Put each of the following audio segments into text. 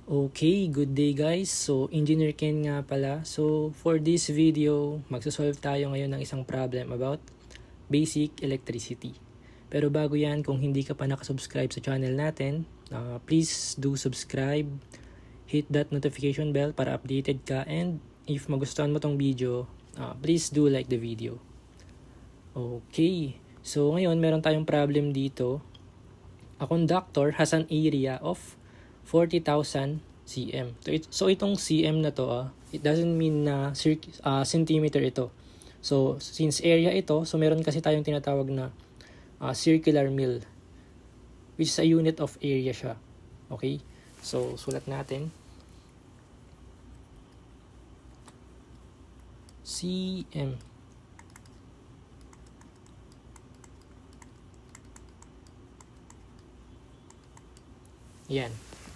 Okay, good day guys. So, Engineer Ken nga pala. So, for this video, magsasolve tayo ngayon ng isang problem about basic electricity. Pero bago yan, kung hindi ka pa nakasubscribe sa channel natin, please do subscribe, hit that notification bell para updated ka, and if magustuhan mo tong video, please do like the video. Okay, so ngayon meron tayong problem dito. A conductor has an area of 40,000 cm. So itong cm na to, it doesn't mean na centimeter ito. So since area ito, so meron kasi tayong tinatawag na circular mil, which is a unit of area siya. Okay? So sulat natin. cm. Yan.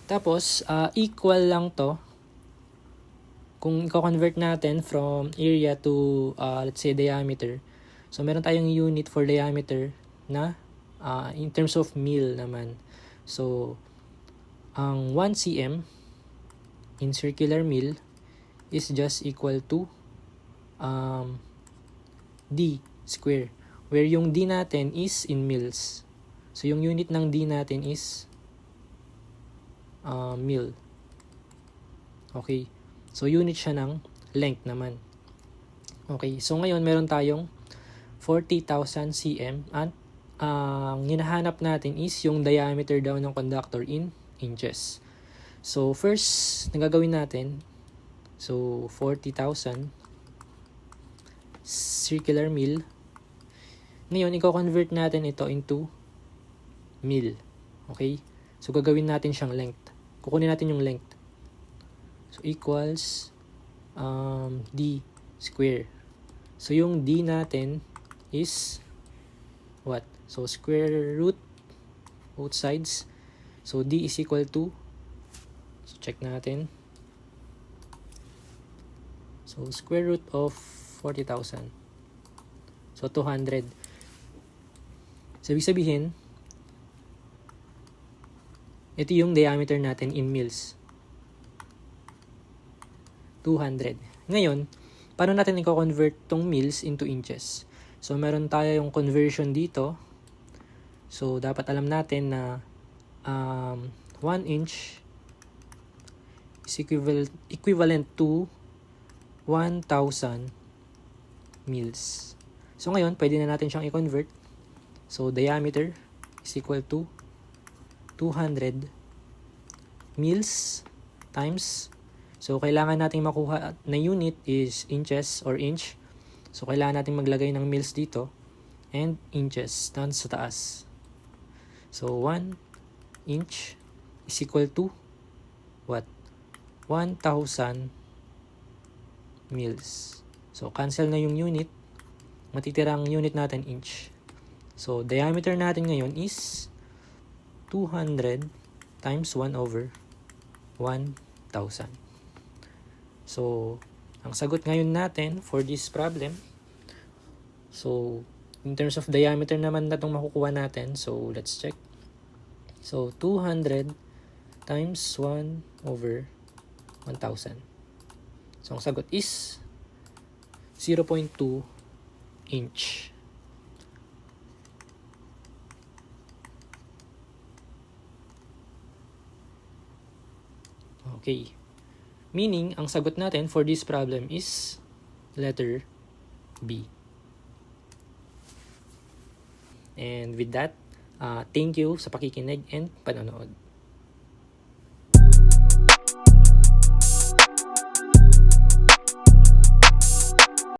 Tapos, equal lang to kung i-convert natin from area to, let's say, diameter. So, meron tayong unit for diameter na in terms of mil naman. So, ang 1 cm in circular mil is just equal to d square, where yung d natin is in mils. So, yung unit ng d natin is mil. Okay. So, unit siya ng length naman. Okay. So, ngayon, meron tayong 40,000 cm at ang hinahanap natin is yung diameter daw ng conductor in inches. So, first, nagagawin natin, so, 40,000 circular mil. Ngayon, i-convert natin ito into mil. Okay? So, gagawin natin siyang length. Kukunin natin yung length. So, equals d square. So, yung d natin is what? So, square root both sides. So, d is equal to, so check natin. So, square root of 40,000. So, 200. So, ibig sabihin, ito yung diameter natin in mils. 200. Ngayon, paano natin i-convert tong mils into inches? So, meron tayo yung conversion dito. So, dapat alam natin na 1 inch is equivalent to 1,000 mils. So, ngayon, pwede na natin siyang i-convert. So, diameter is equal to 200 mils times, so kailangan nating makuha na unit is inches or inch. So kailangan nating maglagay ng mils dito and inches doon sa taas. So 1 inch is equal to what? 1,000 mils. So cancel na yung unit, matitirang unit natin inch. So diameter natin ngayon is 200 times 1 over 1,000. So, ang sagot ngayon natin for this problem, so, in terms of diameter naman na itong makukuha natin. So, let's check. So, 200 times 1 over 1,000. So, ang sagot is 0.2 inch. Okay. Meaning, ang sagot natin for this problem is letter B. And with that, thank you sa pakikinig and panonood.